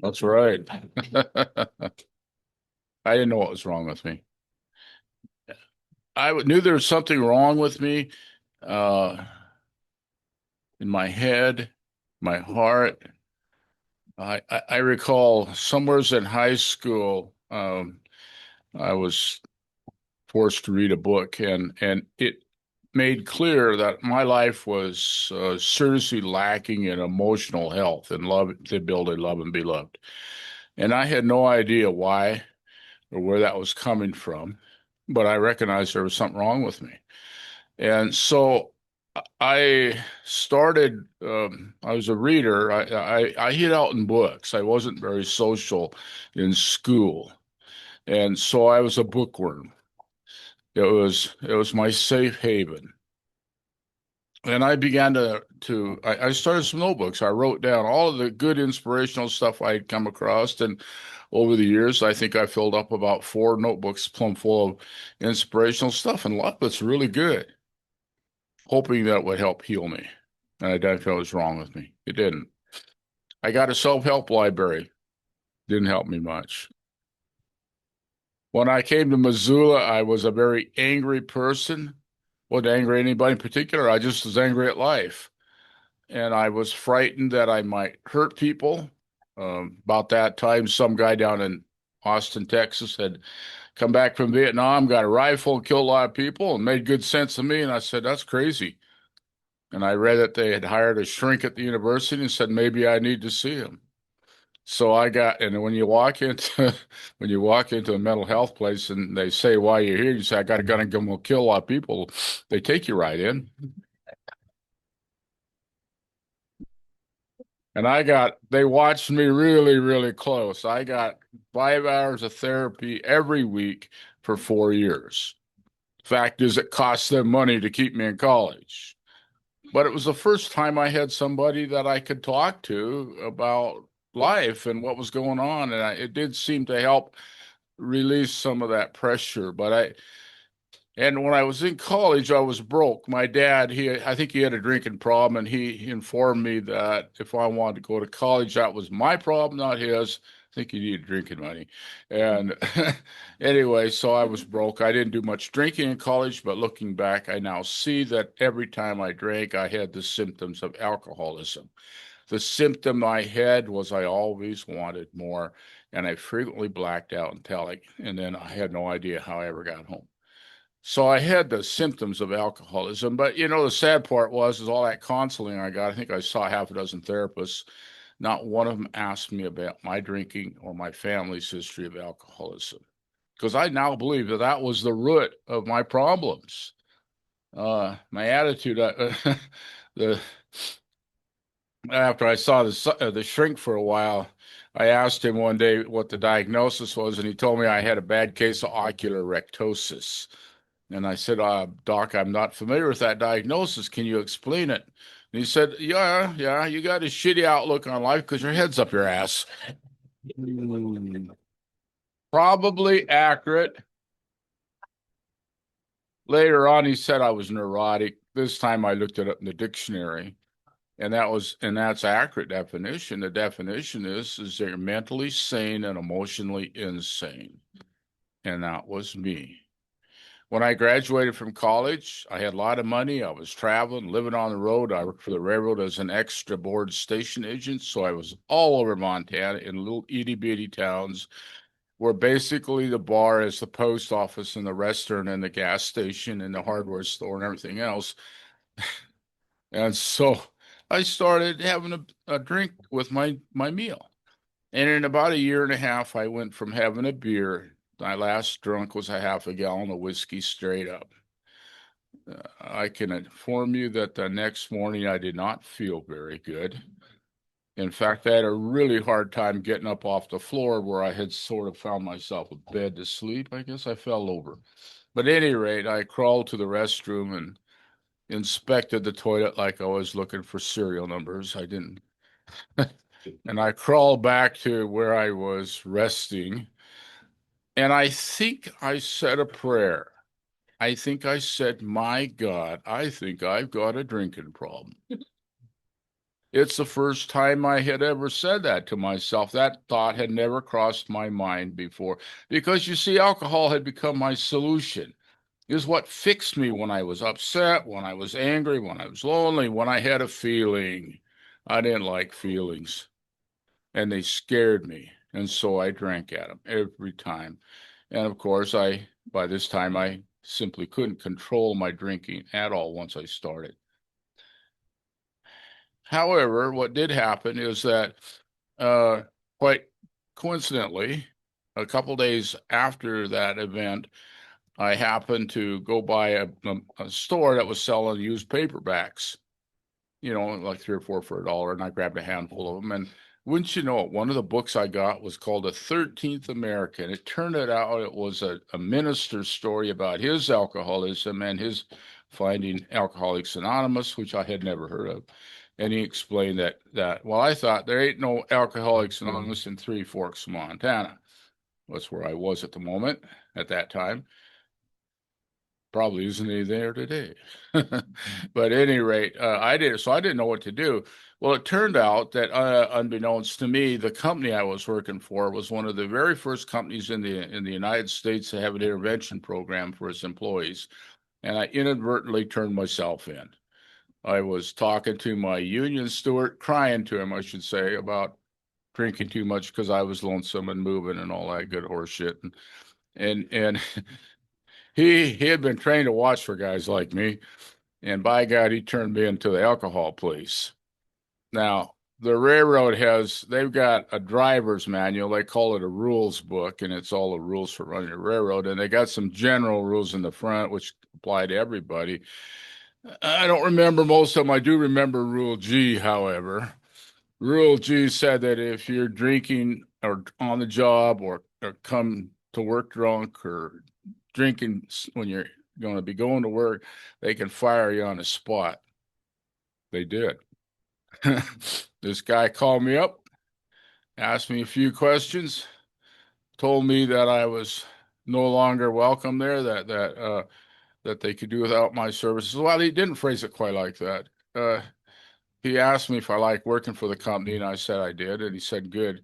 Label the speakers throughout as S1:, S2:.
S1: That's right. I didn't know what was wrong with me. Knew there was something wrong with me, uh, in my head, my heart. I recall somewheres in high school, I was forced to read a book, and it made clear that my life was seriously lacking in emotional health and love, the ability to love and be loved. And I had no idea why or where that was coming from, but I recognized there was something wrong with me. And so I started, I was a reader. I hid out in books. I wasn't very social in school. And so I was a bookworm. It was my safe haven. And I began I started some notebooks. I wrote down all of the good inspirational stuff I had come across. And over the years, I think I filled up about four notebooks plumb full of inspirational stuff. And a lot of it's really good, hoping that would help heal me. And I didn't feel what was wrong with me. It didn't. I got a self-help library. Didn't help me much. When I came to Missoula, I was a very angry person. Wasn't angry at anybody in particular. I just was angry at life. And I was frightened that I might hurt people. About that time, some guy down in Austin, Texas had come back from Vietnam, got a rifle, and killed a lot of people, and made good sense of me. And I said, that's crazy. And I read that they had hired a shrink at the university and said maybe I need to see him. So I got, and when you walk into when you walk into a mental health place and they say why you're here, you say I got a gun and I'm gonna kill a lot of people. They take you right in. And they watched me really, really close. I got 5 hours of therapy every week for 4 years. Fact is, it cost them money to keep me in college. But it was the first time I had somebody that I could talk to about life and what was going on. And it did seem to help release some of that pressure. And when I was in college, I was broke. My dad, I think he had a drinking problem, and he informed me that if I wanted to go to college, that was my problem, not his. I think he needed drinking money. And anyway, so I was broke. I didn't do much drinking in college, but looking back, I now see that every time I drank, I had the symptoms of alcoholism. The symptom I had was I always wanted more, and I frequently blacked out in telling, and then I had no idea how I ever got home. So I had the symptoms of alcoholism, but the sad part is all that counseling I got. I think I saw half a dozen therapists. Not one of them asked me about my drinking or my family's history of alcoholism, because I now believe that that was the root of my problems. My attitude, the after I saw the shrink for a while, I asked him one day what the diagnosis was, and he told me I had a bad case of ocular rectosis. And I said, Doc, I'm not familiar with that diagnosis. Can you explain it? And he said, yeah, you got a shitty outlook on life because your head's up your ass. Hmm. Probably accurate. Later on, he said I was neurotic. This time I looked it up in the dictionary, and that's accurate definition. The definition is they're mentally sane and emotionally insane. And that was me. When I graduated from college, I had a lot of money. I was traveling, living on the road. I worked for the railroad as an extra board station agent. So I was all over Montana in little itty bitty towns where basically the bar is the post office and the restaurant and the gas station and the hardware store and everything else. And so I started having a drink with my meal. And in about a year and a half, I went from having a beer. My last drunk was a half a gallon of whiskey straight up. I can inform you that the next morning I did not feel very good. In fact, I had a really hard time getting up off the floor where I had sort of found myself a bed to sleep. I guess I fell over. But at any rate, I crawled to the restroom and inspected the toilet like I was looking for serial numbers. I didn't. And I crawled back to where I was resting. And I think I said a prayer. I think I said, my God, I think I've got a drinking problem. It's the first time I had ever said that to myself. That thought had never crossed my mind before because you see, alcohol had become my solution. It was what fixed me when I was upset, when I was angry, when I was lonely, when I had a feeling. I didn't like feelings and they scared me. And so I drank at them every time. And of course, by this time, I simply couldn't control my drinking at all once I started. However, what did happen is that uh, quite coincidentally, a couple days after that event, I happened to go by a store that was selling used paperbacks, like 3 or 4 for $1, and I grabbed a handful of them. And wouldn't you know it, one of the books I got was called The 13th American. It turned out it was a minister's story about his alcoholism and his finding Alcoholics Anonymous, which I had never heard of. And he explained that well, I thought there ain't no Alcoholics Anonymous in Three Forks, Montana. That's where I was at the moment at that time. Probably isn't any there today. But at any rate, I didn't know what to do. Well, it turned out that unbeknownst to me, the company I was working for was one of the very first companies in the United States to have an intervention program for its employees. And I inadvertently turned myself in. I was talking to my union steward, crying to him, I should say, about drinking too much because I was lonesome and moving and all that good horse shit. And he had been trained to watch for guys like me, and by God, he turned me into the alcohol police. Now, the railroad they've got a driver's manual. They call it a rules book, and it's all the rules for running a railroad. And they got some general rules in the front, which apply to everybody. I don't remember most of them. I do remember Rule G, however. Rule G said that if you're drinking or on the job or come to work drunk or drinking when you're going to be going to work, they can fire you on the spot. They did. This guy called me up, asked me a few questions, told me that I was no longer welcome there, that they could do without my services. Well, he didn't phrase it quite like that. He asked me if I liked working for the company, and I said I did. And he said, good,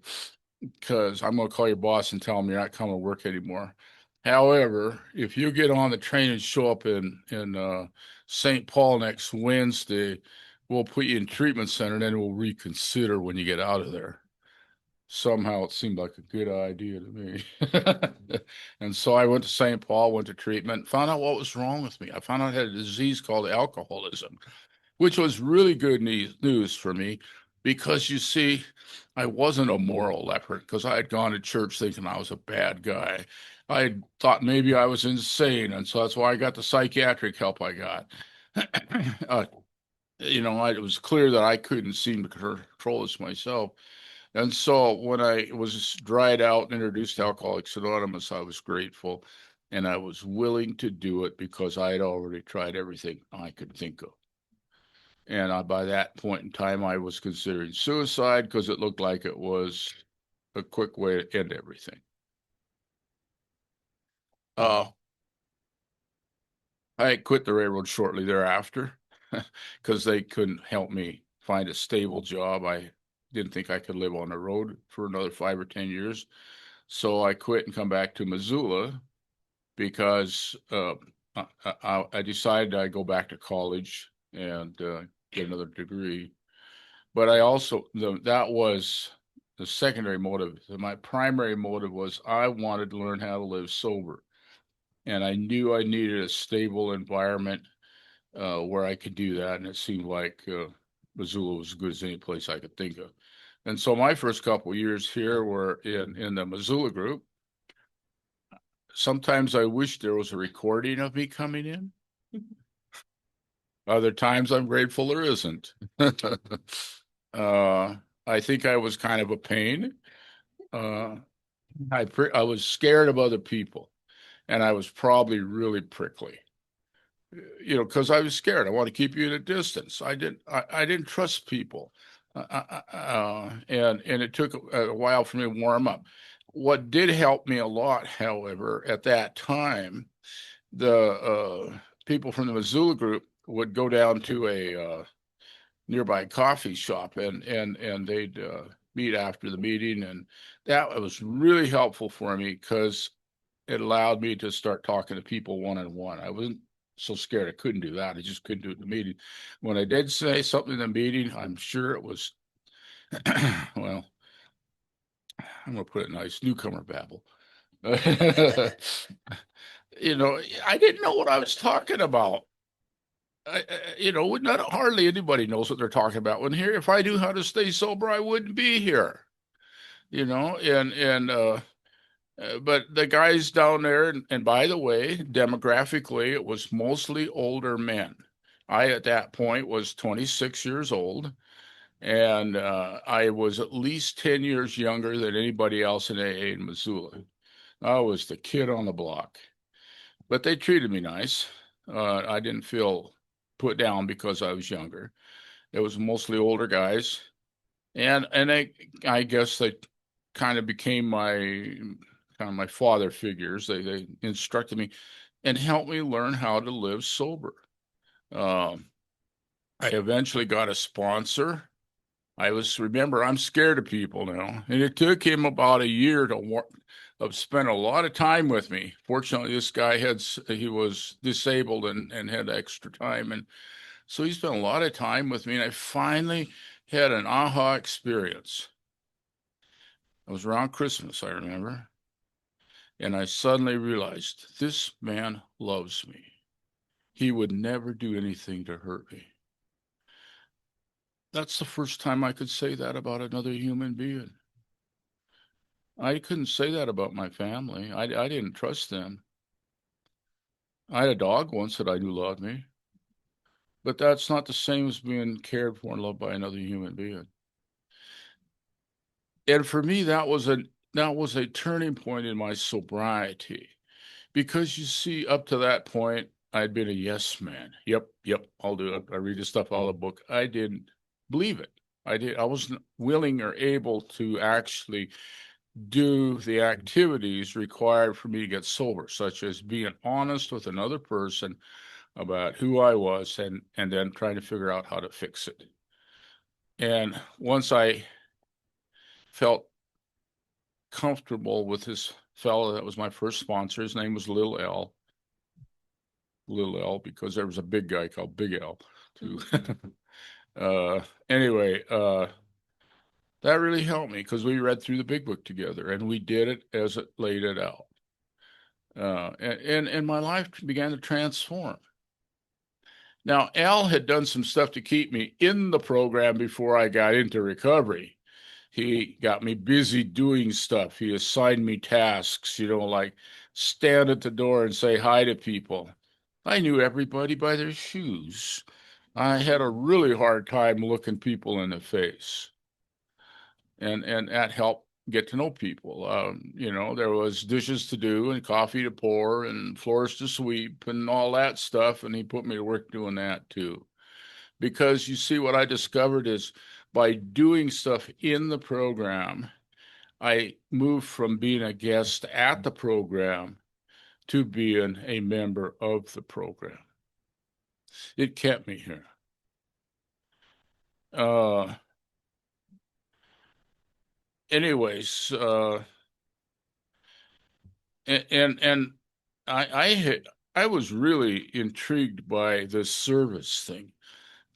S1: because I'm going to call your boss and tell him you're not coming to work anymore. However, if you get on the train and show up in St. Paul next Wednesday, we'll put you in treatment center, and then we'll reconsider when you get out of there. Somehow it seemed like a good idea to me. And so I went to St. Paul, went to treatment, found out what was wrong with me. I found out I had a disease called alcoholism, which was really good news for me because you see, I wasn't a moral leper because I had gone to church thinking I was a bad guy. I thought maybe I was insane, and so that's why I got the psychiatric help I got. uh, it was clear that I couldn't seem to control this myself. And so when I was dried out and introduced to Alcoholics Anonymous, I was grateful and I was willing to do it because I had already tried everything I could think of. And by that point in time, I was considering suicide because it looked like it was a quick way to end everything. Uh, I quit the railroad shortly thereafter because they couldn't help me find a stable job. I didn't think I could live on the road for another 5 or 10 years. So I quit and come back to Missoula because I decided I'd go back to college and get another degree. But I also, that was the secondary motive. My primary motive was I wanted to learn how to live sober. And I knew I needed a stable environment where I could do that. And it seemed like Missoula was as good as any place I could think of. And so my first couple of years here were in the Missoula group. Sometimes I wish there was a recording of me coming in. Other times I'm grateful there isn't. I think I was kind of a pain. Uh, I was scared of other people, and I was probably really prickly. Because I was scared. I want to keep you at a distance. I didn't trust people, and it took a while for me to warm up. What did help me a lot, however, at that time, the people from the Missoula group would go down to nearby coffee shop, and they'd meet after the meeting, and that was really helpful for me because it allowed me to start talking to people one-on-one. I wasn't so scared I couldn't do that. I just couldn't do it in the meeting. When I did say something in the meeting, I'm sure it was, well, I'm going to put it nice, newcomer babble. You know, I didn't know what I was talking about. You know, not hardly anybody knows what they're talking about. When here, if I knew how to stay sober, I wouldn't be here. You know, but the guys down there, and by the way, demographically, it was mostly older men. I, at that point, was 26 years old, and I was at least 10 years younger than anybody else in AA in Missoula. I was the kid on the block, but they treated me nice. I didn't feel put down because I was younger. It was mostly older guys, and I guess they kind of became my father figures. They instructed me and helped me learn how to live sober. Um, I eventually got a sponsor. Remember, I'm scared of people now, and it took him about a year to spend a lot of time with me. Fortunately, this guy he was disabled and had extra time, and so he spent a lot of time with me, and I finally had an aha experience. It was around Christmas, I remember, and I suddenly realized this man loves me. He would never do anything to hurt me. That's the first time I could say that about another human being. I couldn't say that about my family. I didn't trust them. I had a dog once that I knew loved me, but that's not the same as being cared for and loved by another human being. And for me, that was a turning point in my sobriety, because you see, up to that point, I'd been a yes man. Yep, yep, I'll do it. I read the stuff out of the book. I didn't believe it. I wasn't willing or able to actually do the activities required for me to get sober, such as being honest with another person about who I was, and then trying to figure out how to fix it. And once I felt comfortable with this fellow that was my first sponsor, his name was Lil L. Lil L, because there was a big guy called Big L too. Anyway, that really helped me because we read through the big book together and we did it as it laid it out. And my life began to transform. Now, Al had done some stuff to keep me in the program before I got into recovery. He got me busy doing stuff. He assigned me tasks, like stand at the door and say hi to people. I knew everybody by their shoes. I had a really hard time looking people in the face, and that helped get to know people. There was dishes to do and coffee to pour and floors to sweep and all that stuff, and he put me to work doing that too. Because you see, what I discovered is by doing stuff in the program, I moved from being a guest at the program to being a member of the program. It kept me here. Uh, anyways, and I was really intrigued by this service thing,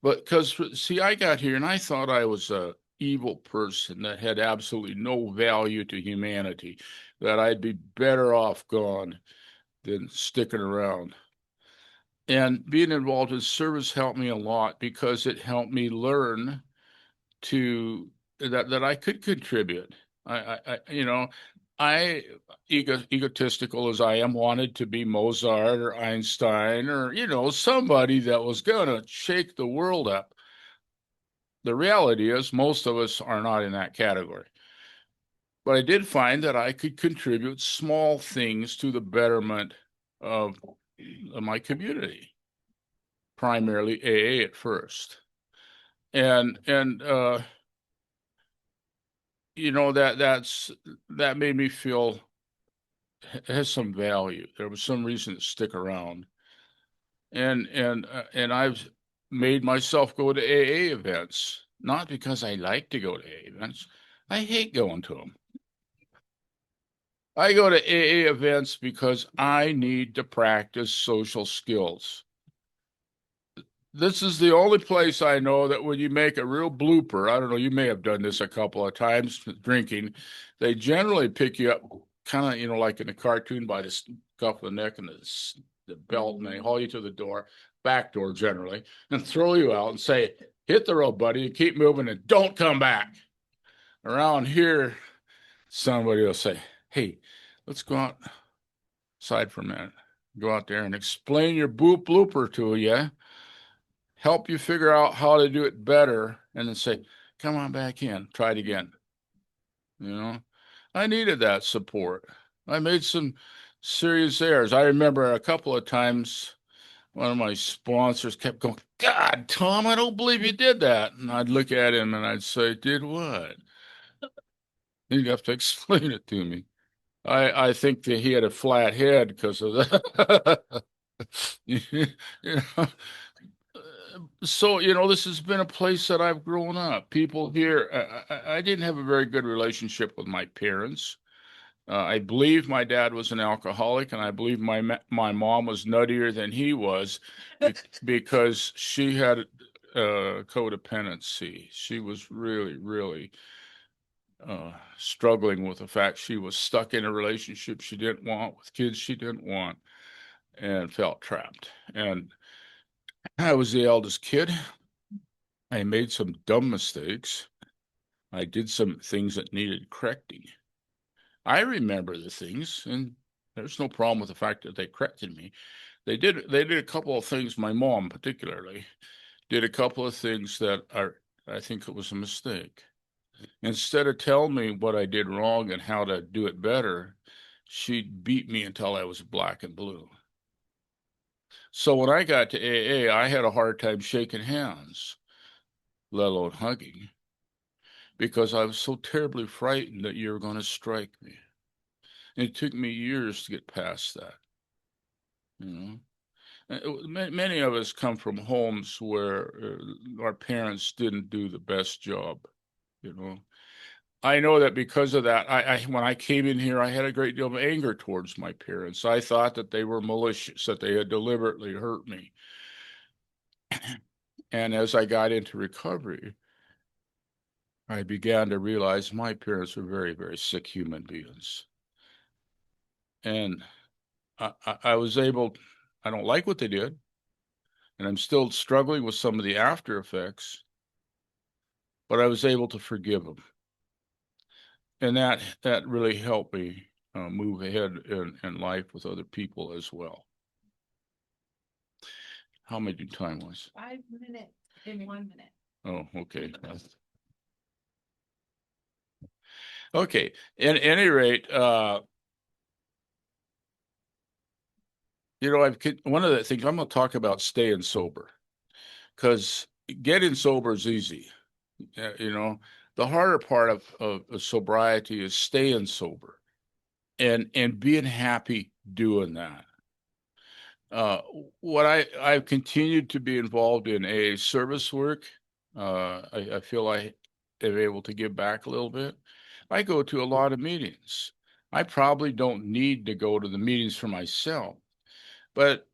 S1: but because see, I got here and I thought I was a evil person that had absolutely no value to humanity, that I'd be better off gone than sticking around. And being involved in service helped me a lot because it helped me learn to that I could contribute. I egotistical as I am, wanted to be Mozart or Einstein or somebody that was gonna shake the world up. The reality is most of us are not in that category. But I did find that I could contribute small things to the betterment of my community, primarily AA at first. And that made me feel it has some value. There was some reason to stick around. And I've made myself go to AA events, not because I like to go to AA events. I hate going to them. I go to AA events because I need to practice social skills. This is the only place I know that when you make a real blooper, I don't know, you may have done this a couple of times drinking, they generally pick you up kind of, like in the cartoon by the scuff of the neck and the belt, and they haul you to the door, back door generally, and throw you out and say, hit the road, buddy, and keep moving and don't come back. Around here, somebody will say, hey, let's go outside for a minute. Go out there and explain your blooper to you, help you figure out how to do it better, and then say, come on back in, try it again. I needed that support. I made some serious errors. I remember a couple of times one of my sponsors kept going, God, Tom, I don't believe you did that. And I'd look at him and I'd say, did what? He'd have to explain it to me. I think that he had a flat head because of that. you know, so this has been a place that I've grown up. People here, I didn't have a very good relationship with my parents. I believe my dad was an alcoholic, and I believe my mom was nuttier than he was because she had codependency. She was really, really struggling with the fact she was stuck in a relationship she didn't want with kids she didn't want and felt trapped. And I was the eldest kid. I made some dumb mistakes. I did some things that needed correcting. I remember the things, and there's no problem with the fact that they corrected me. They did a couple of things, my mom particularly, did a couple of things that I think it was a mistake. Instead of telling me what I did wrong and how to do it better, she'd beat me until I was black and blue. So when I got to AA, I had a hard time shaking hands, let alone hugging, because I was so terribly frightened that you were going to strike me. And it took me years to get past that. Many of us come from homes where our parents didn't do the best job. I know that because of that, when I came in here, I had a great deal of anger towards my parents. I thought that they were malicious, that they had deliberately hurt me. And as I got into recovery, I began to realize my parents were very, very sick human beings. And I was able, I don't like what they did, and I'm still struggling with some of the after effects, but I was able to forgive them. And that really helped me move ahead in life with other people as well. How many time was?
S2: 5 minutes in 1 minute.
S1: Oh, okay. Okay. At any rate, one of the things I'm going to talk about staying sober, because getting sober is easy. The harder part of sobriety is staying sober and being happy doing that. What I've continued to be involved in AA service work. I feel I am able to give back a little bit. I go to a lot of meetings. I probably don't need to go to the meetings for myself, but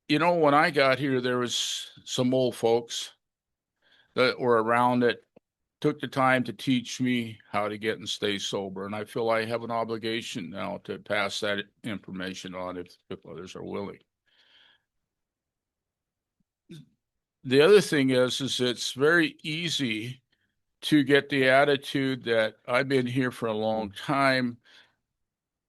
S1: when I got here, there was some old folks that were around that took the time to teach me how to get and stay sober, and I feel I have an obligation now to pass that information on if others are willing. The other thing is it's very easy to get the attitude that I've been here for a long time.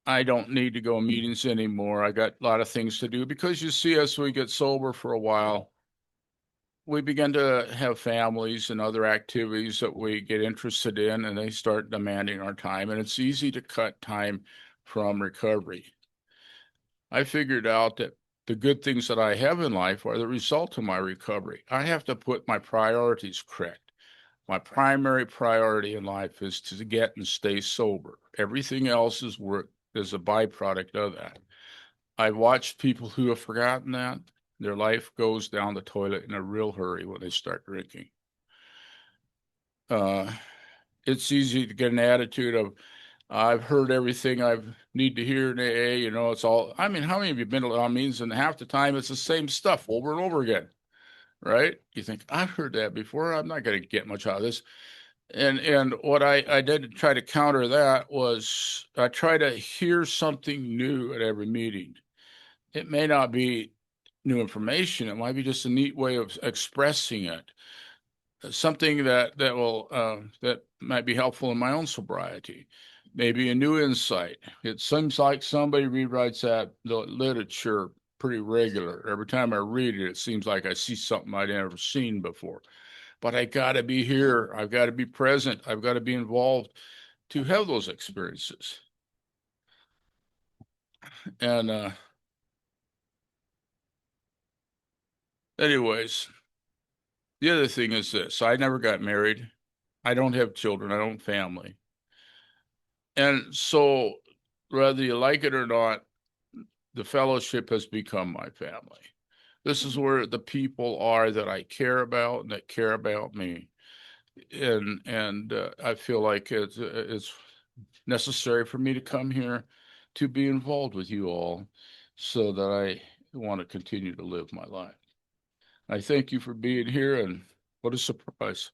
S1: I don't need to go to meetings anymore. I got a lot of things to do, because you see, as we get sober for a while, we begin to have families and other activities that we get interested in, and they start demanding our time, and it's easy to cut time from recovery. I figured out that the good things that I have in life are the result of my recovery. I have to put my priorities correct. My primary priority in life is to get and stay sober. Everything else is work, is a byproduct of that. I've watched people who have forgotten that. Their life goes down the toilet in a real hurry when they start drinking. It's easy to get an attitude of, I've heard everything I need to hear in AA, it's all, I mean, how many of you been to law meetings and half the time it's the same stuff over and over again, right? You think, I've heard that before. I'm not going to get much out of this. And what I did to try to counter that was I try to hear something new at every meeting. It may not be new information. It might be just a neat way of expressing it. Something that might be helpful in my own sobriety. Maybe a new insight. It seems like somebody rewrites the literature pretty regular. Every time I read it, it seems like I see something I'd never seen before. But I got to be here. I've got to be present. I've got to be involved to have those experiences. And anyways, the other thing is this: I never got married. I don't have children. I don't have family. And so, whether you like it or not, the fellowship has become my family. This is where the people are that I care about and that care about me. And I feel like it's necessary for me to come here to be involved with you all so that I want to continue to live my life. I thank you for being here, and what a surprise.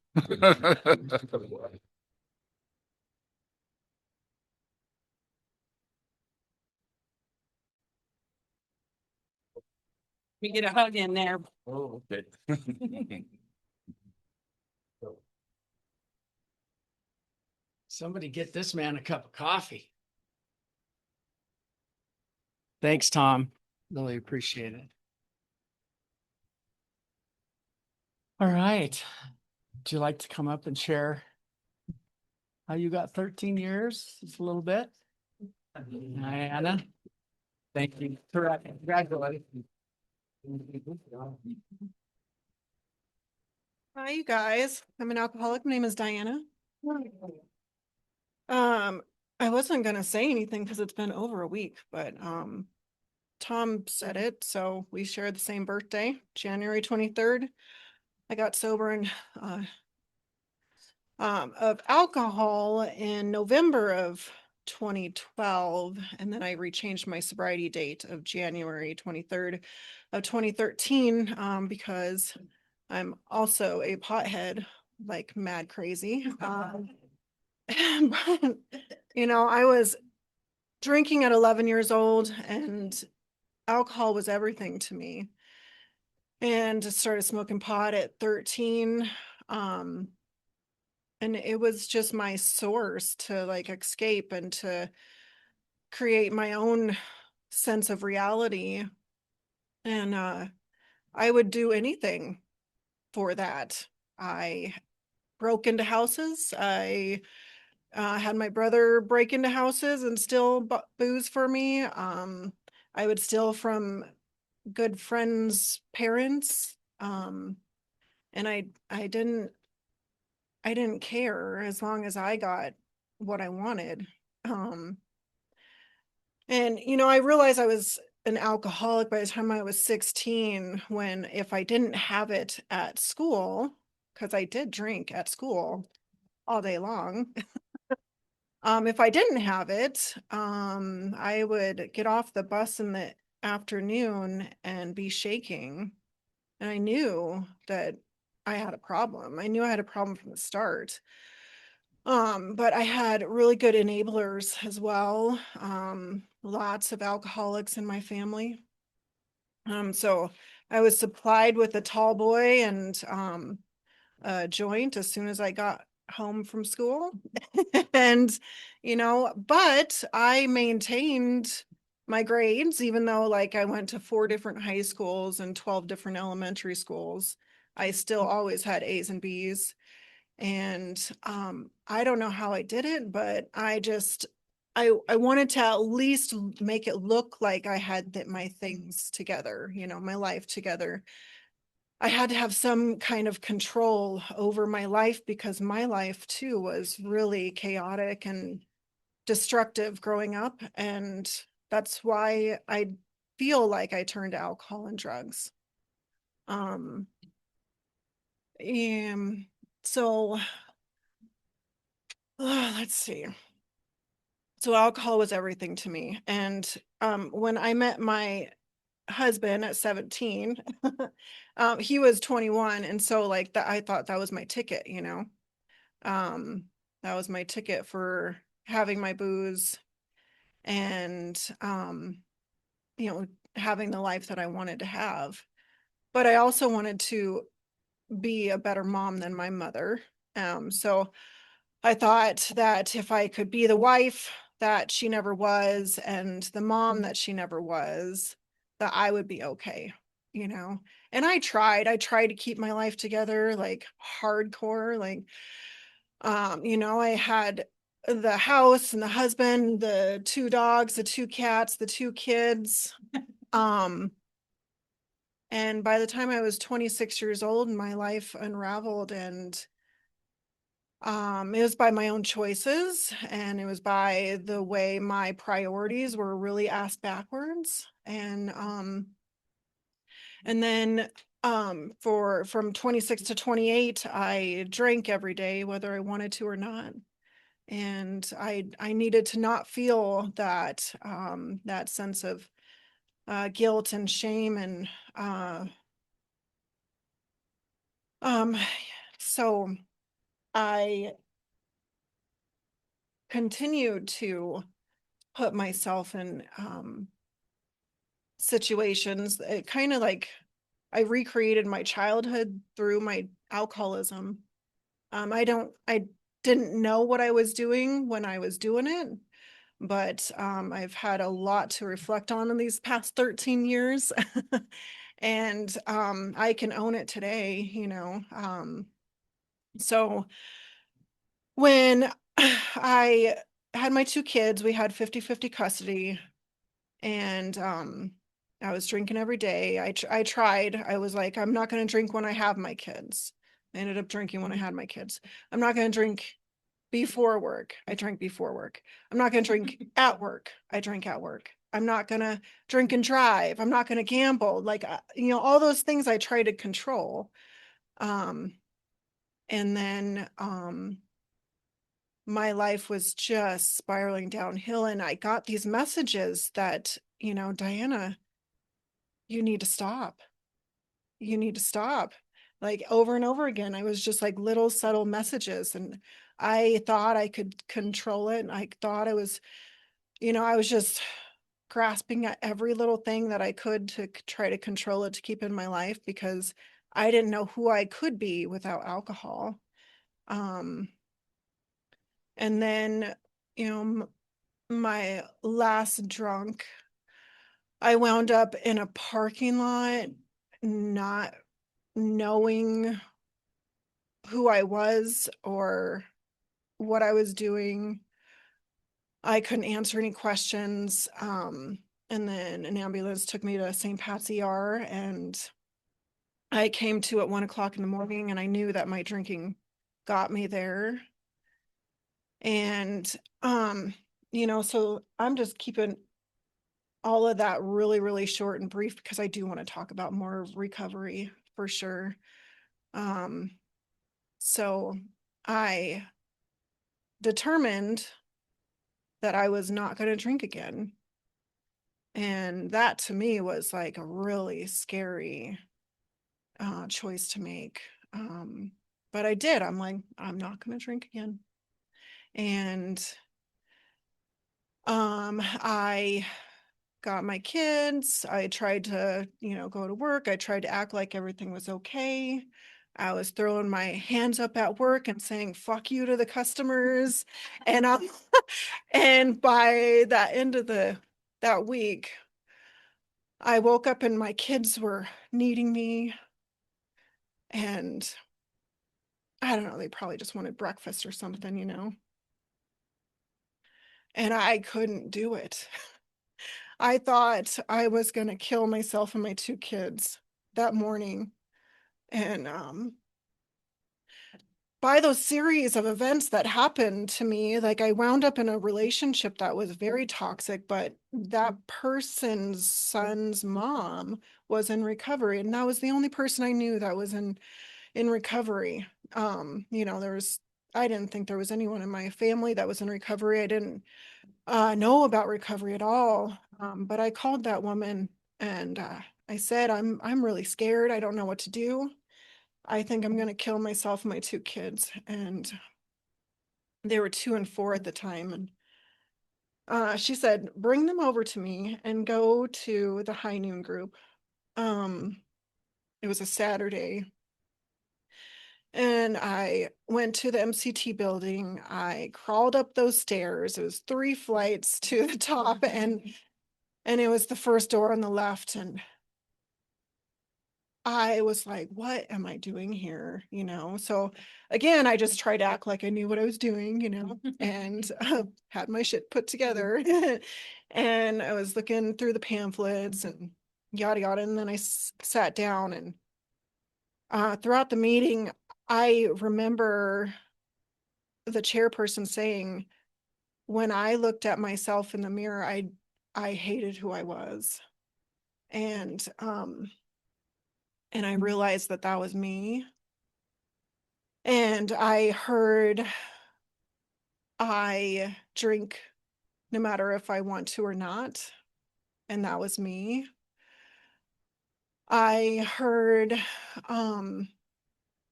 S3: We get a hug in there.
S1: Oh, okay.
S4: Somebody get this man a cup of coffee. Thanks, Tom. Really appreciate it. All right. Would you like to come up and share how you got 13 years? Just a little bit. Diana. Thank you. Congratulations.
S5: Hi, you guys. I'm an alcoholic. My name is Diana. I wasn't gonna say anything because it's been over a week, but Tom said it, so we share the same birthday, January 23rd. I got sober in of alcohol in November of 2012, and then I rechanged my sobriety date of January 23rd of 2013 because I'm also a pothead, like mad crazy. But, I was drinking at 11 years old and alcohol was everything to me. And started smoking pot at 13. And it was just my source to like escape and to create my own sense of reality. And I would do anything for that. I broke into houses. I had my brother break into houses and steal booze for me. I would steal from good friends' parents. And I didn't care as long as I got what I wanted. And I realized I was an alcoholic by the time I was 16, when if I didn't have it at school, because I did drink at school all day long. If I didn't have it, I would get off the bus in the afternoon and be shaking. And I knew that I had a problem. I knew I had a problem from the start. But I had really good enablers as well. Lots of alcoholics in my family. So I was supplied with a tall boy and a joint as soon as I got home from school. And but I maintained my grades, even though like I went to 4 different high schools and 12 different elementary schools. I still always had A's and B's. And I don't know how I did it, but I wanted to at least make it look like I had my things together, my life together. I had to have some kind of control over my life because my life too was really chaotic and destructive growing up. And that's why I feel like I turned to alcohol and drugs. Um, so let's see. So alcohol was everything to me. And when I met my husband at 17, he was 21. And so like that, I thought that was my ticket, you know. That was my ticket for having my booze and you know, having the life that I wanted to have. But I also wanted to be a better mom than my mother. So I thought that if I could be the wife that she never was and the mom that she never was, that I would be okay, you know. And I tried to keep my life together like hardcore, like you know, I had the house and the husband, the 2 dogs, the 2 cats, the 2 kids. Um and by the time I was 26 years old, my life unraveled, and it was by my own choices, and it was by the way my priorities were really asked backwards. And then from 26 to 28, I drank every day, whether I wanted to or not. And I needed to not feel that that sense of guilt and shame. And um so I continued to put myself in situations. It kind of like I recreated my childhood through my alcoholism. I didn't know what I was doing when I was doing it, but I've had a lot to reflect on in these past 13 years. And I can own it today, you know. So when I had my 2 kids, we had 50-50 custody, and I was drinking every day. I tried. I was like, I'm not going to drink when I have my kids. I ended up drinking when I had my kids. I'm not going to drink before work. I drank before work. I'm not going to drink at work. I drank at work. I'm not going to drink and drive. I'm not going to gamble. Like, you know, all those things I try to control. Um, and then my life was just spiraling downhill. And I got these messages that, you know, Diana, you need to stop. You need to stop. Like over and over again. I was just like little subtle messages. And I thought I could control it. And I thought I was, you know, I was just grasping at every little thing that I could to try to control it, to keep in my life, because I didn't know who I could be without alcohol. And then, you know, my last drunk, I wound up in a parking lot, not knowing who I was or what I was doing. I couldn't answer any questions. And then an ambulance took me to St. Pat's ER, and I came to at 1 o'clock in the morning, and I knew that my drinking got me there. And, you know, so I'm just keeping all of that really, really short and brief, because I do want to talk about more recovery for sure. So I determined that I was not going to drink again. And that to me was like a really scary choice to make. But I did. I'm like, I'm not going to drink again. And I got my kids. I tried to, you know, go to work. I tried to act like everything was okay. I was throwing my hands up at work and saying "fuck you" to the customers. And and by that end of that week, I woke up and my kids were needing me, and I don't know, they probably just wanted breakfast or something, you know. And I couldn't do it. I thought I was going to kill myself and my 2 kids that morning. And by those series of events that happened to me, like I wound up in a relationship that was very toxic, but that person's son's mom was in recovery. And that was the only person I knew that was in recovery. I didn't think there was anyone in my family that was in recovery. I didn't know about recovery at all. But I called that woman and I said, I'm really scared. I don't know what to do. I think I'm going to kill myself and my two kids. And they were 2 and 4 at the time. And she said, bring them over to me and go to the high noon group. It was a Saturday. And I went to the MCT building. I crawled up those stairs. It was 3 flights to the top, and it was the first door on the left. And I was like, what am I doing here? So again, I just tried to act like I knew what I was doing, and had my shit put together. And I was looking through the pamphlets and yada yada. And then I sat down, and throughout the meeting, I remember the chairperson saying, when I looked at myself in the mirror, I hated who I was. And I realized that that was me. And I heard, I drink no matter if I want to or not. And that was me. I heard,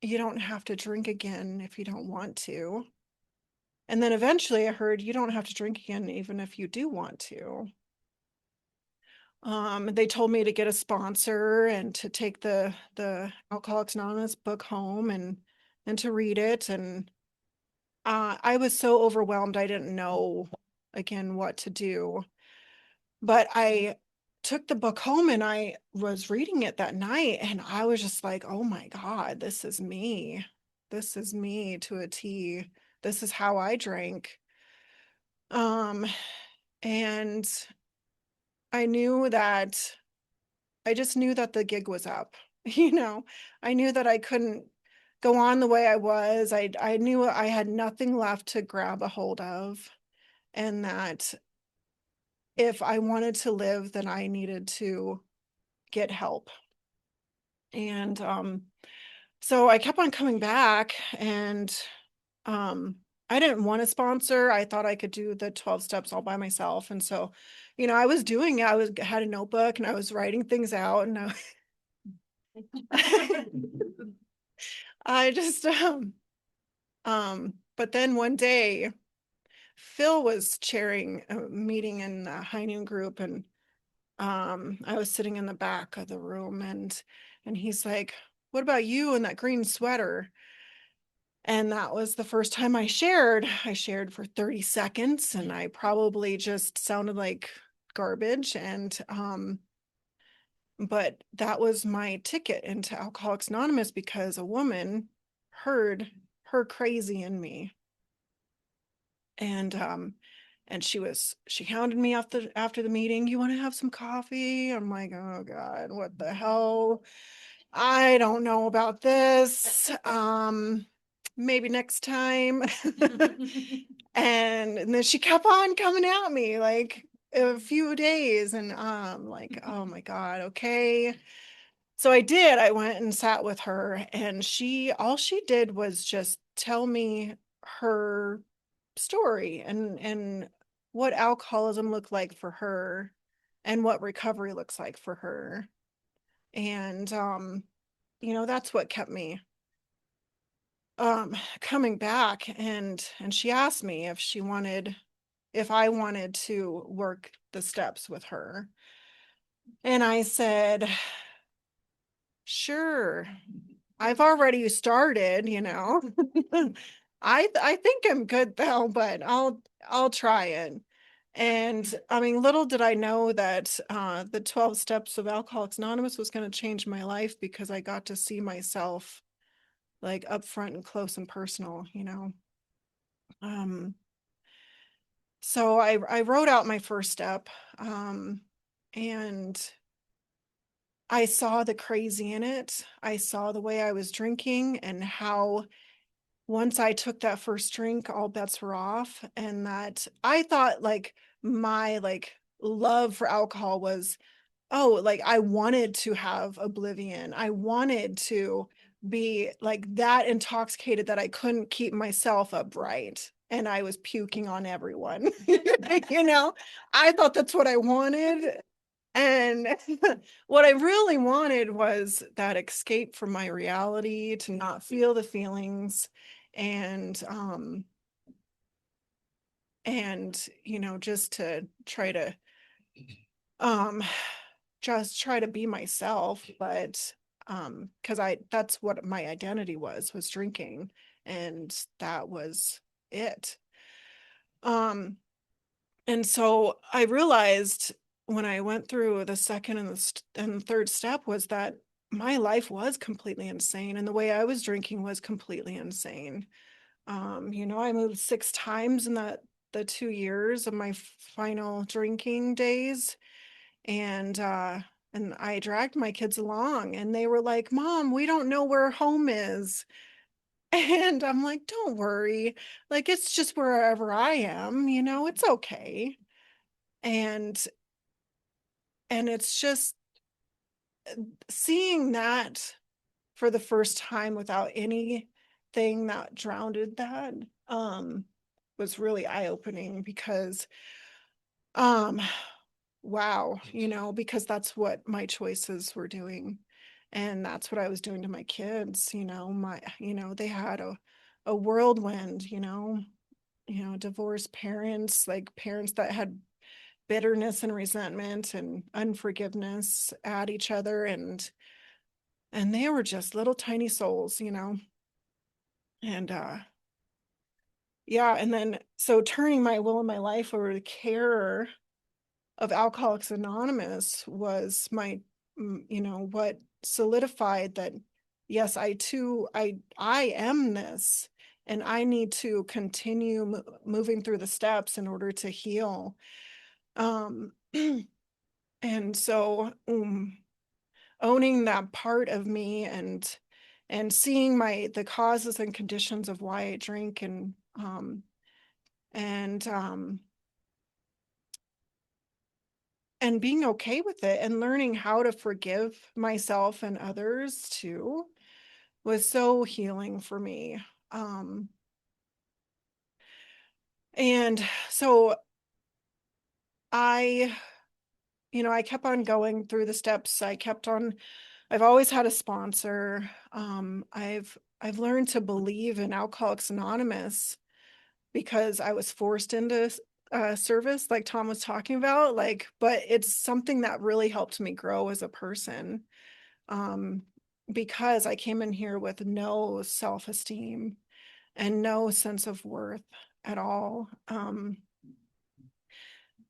S5: you don't have to drink again if you don't want to. And then eventually I heard, you don't have to drink again even if you do want to. They told me to get a sponsor and to take the Alcoholics Anonymous book home and to read it. And I was so overwhelmed, I didn't know again what to do. But I took the book home and I was reading it that night, and I was just like, oh my God, this is me. This is me to a T. This is how I drank. And I knew that I just knew that the gig was up. I knew that I couldn't go on the way I was. I knew I had nothing left to grab a hold of, and that if I wanted to live, then I needed to get help. And so I kept on coming back, and I didn't want a sponsor. I thought I could do the 12 steps all by myself. And so, I was doing it. Had a notebook and I was writing things out, and I just but then one day Phil was chairing a meeting in the high noon group, and I was sitting in the back of the room, and he's like, what about you in that green sweater? And that was the first time I shared. I shared for 30 seconds, and I probably just sounded like garbage. And but that was my ticket into Alcoholics Anonymous, because a woman heard her crazy in me. And she hounded me after the meeting. You want to have some coffee? I'm like, oh God, what the hell? I don't know about this. Maybe next time. And then she kept on coming at me like a few days, and like, oh my God, okay. So I did. I went and sat with her, and all she did was just tell me her story and what alcoholism looked like for her and what recovery looks like for her. And that's what kept me coming back. And she asked me if I wanted to work the steps with her. And I said, sure. I've already started, I think I'm good though, but I'll try it. And I mean, little did I know that the 12 steps of Alcoholics Anonymous was going to change my life, because I got to see myself like up front and close and personal. So I wrote out my first step, and I saw the crazy in it. I saw the way I was drinking and how once I took that first drink, all bets were off. And that I thought like my like love for alcohol was, oh, like I wanted to have oblivion. I wanted to be like that intoxicated that I couldn't keep myself upright. And I was puking on everyone. You know, I thought that's what I wanted. And what I really wanted was that escape from my reality, to not feel the feelings, and you know, just to try to um just try to be myself. But because I that's what my identity was drinking, and that was it. um and so I realized when I went through the second and and third step was that my life was completely insane, and the way I was drinking was completely insane. You know, I moved 6 times in the 2 years of my final drinking days. And I dragged my kids along, and they were like, "Mom, we don't know where home is." And I'm like, "Don't worry. Like, it's just wherever I am, you know, it's okay." And it's just seeing that for the first time without anything that drowned that was really eye-opening, because um wow, you know, because that's what my choices were doing. And that's what I was doing to my kids, you know, they had a whirlwind, you know, divorced parents, like parents that had bitterness and resentment and unforgiveness at each other, and they were just little tiny souls, you know. And yeah, and then so turning my will and my life over to care of Alcoholics Anonymous was my, you know, what solidified that, yes, I too, I am this, and I need to continue moving through the steps in order to heal. Um, and so owning that part of me, and seeing the causes and conditions of why I drink, and and being okay with it, and learning how to forgive myself and others too, was so healing for me. Um, and so I, you know, I kept on going through the steps. I've always had a sponsor. I've learned to believe in Alcoholics Anonymous because I was forced into service, like Tom was talking about, like, but it's something that really helped me grow as a person. um, because I came in here with no self-esteem and no sense of worth at all.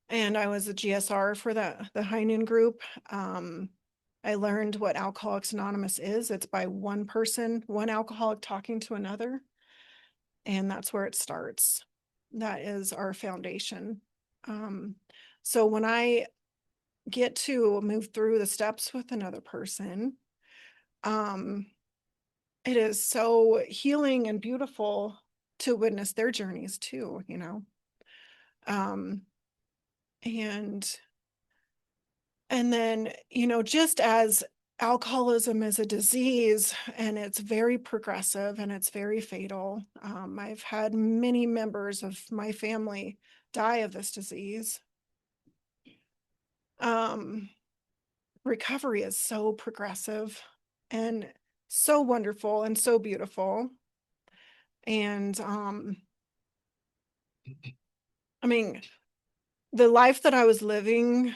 S5: And I was a GSR for the High Noon group. I learned what Alcoholics Anonymous is. It's by one person, one alcoholic talking to another. And that's where it starts. That is our foundation. So when I get to move through the steps with another person, it is so healing and beautiful to witness their journeys too, you know. Um, and then, you know, just as alcoholism is a disease, and it's very progressive and it's very fatal. I've had many members of my family die of this disease. Recovery is so progressive and so wonderful and so beautiful. And I mean, the life that I was living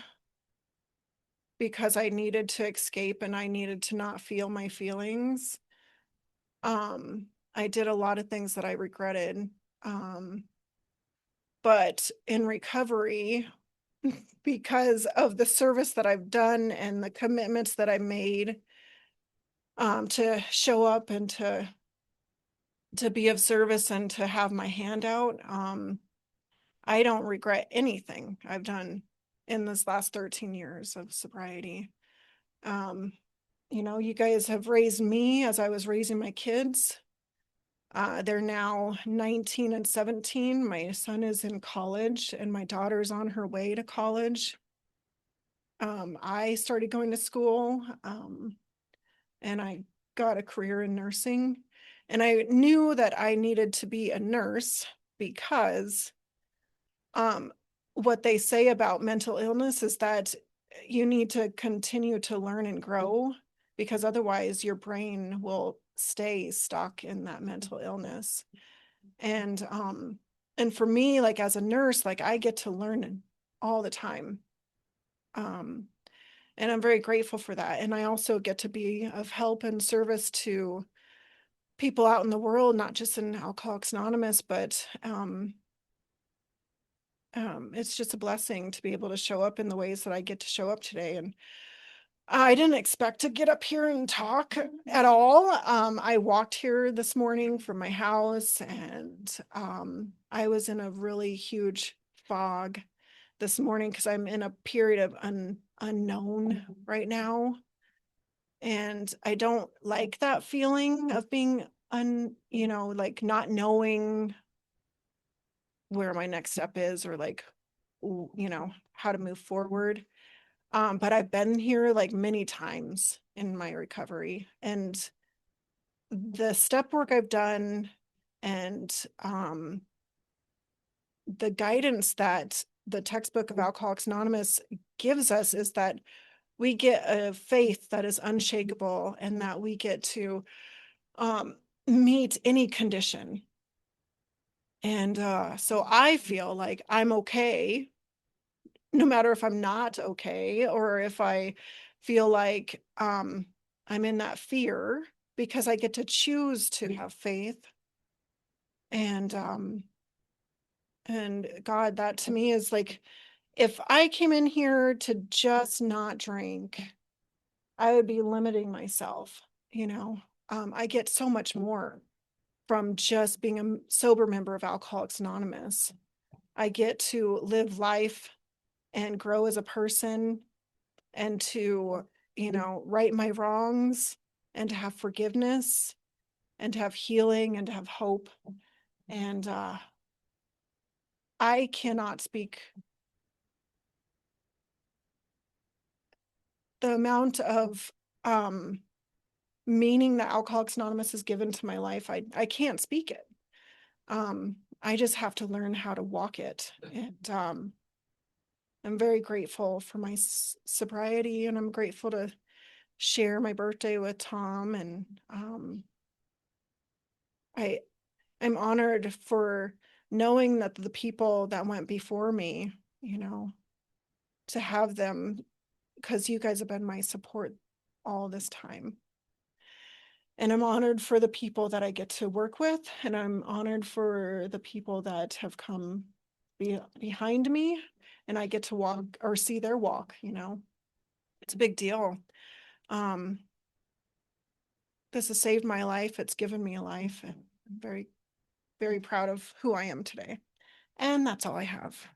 S5: because I needed to escape and I needed to not feel my feelings, I did a lot of things that I regretted. But in recovery, because of the service that I've done and the commitments that I made, to show up and to be of service and to have my hand out, I don't regret anything I've done in this last 13 years of sobriety. You know, you guys have raised me as I was raising my kids. They're now 19 and 17. My son is in college and my daughter's on her way to college. I started going to school, and I got a career in nursing. And I knew that I needed to be a nurse because what they say about mental illness is that you need to continue to learn and grow, because otherwise your brain will stay stuck in that mental illness. And for me, like as a nurse, like I get to learn all the time. And I'm very grateful for that. And I also get to be of help and service to people out in the world, not just in Alcoholics Anonymous, but it's just a blessing to be able to show up in the ways that I get to show up today. And I didn't expect to get up here and talk at all. I walked here this morning from my house, and I was in a really huge fog this morning because I'm in a period of unknown right now. And I don't like that feeling of being like not knowing where my next step is, or like, how to move forward. But I've been here like many times in my recovery, and the step work I've done, and the guidance that the textbook of Alcoholics Anonymous gives us is that we get a faith that is unshakable, and that we get to meet any condition. And so I feel like I'm okay, no matter if I'm not okay, or if I feel like I'm in that fear, because I get to choose to have faith. And God, that to me is like, if I came in here to just not drink, I would be limiting myself. I get so much more from just being a sober member of Alcoholics Anonymous. I get to live life and grow as a person, and to, right my wrongs, and to have forgiveness, and to have healing, and to have hope. And I cannot speak the amount of meaning that Alcoholics Anonymous has given to my life. I can't speak it. I just have to learn how to walk it. And I'm very grateful for my sobriety, and I'm grateful to share my birthday with Tom. And I'm honored for knowing that the people that went before me, to have them, because you guys have been my support all this time. And I'm honored for the people that I get to work with, and I'm honored for the people that have come behind me, and I get to walk or see their walk. It's a big deal. This has saved my life. It's given me a life, and I'm very, very proud of who I am today. And that's all I have.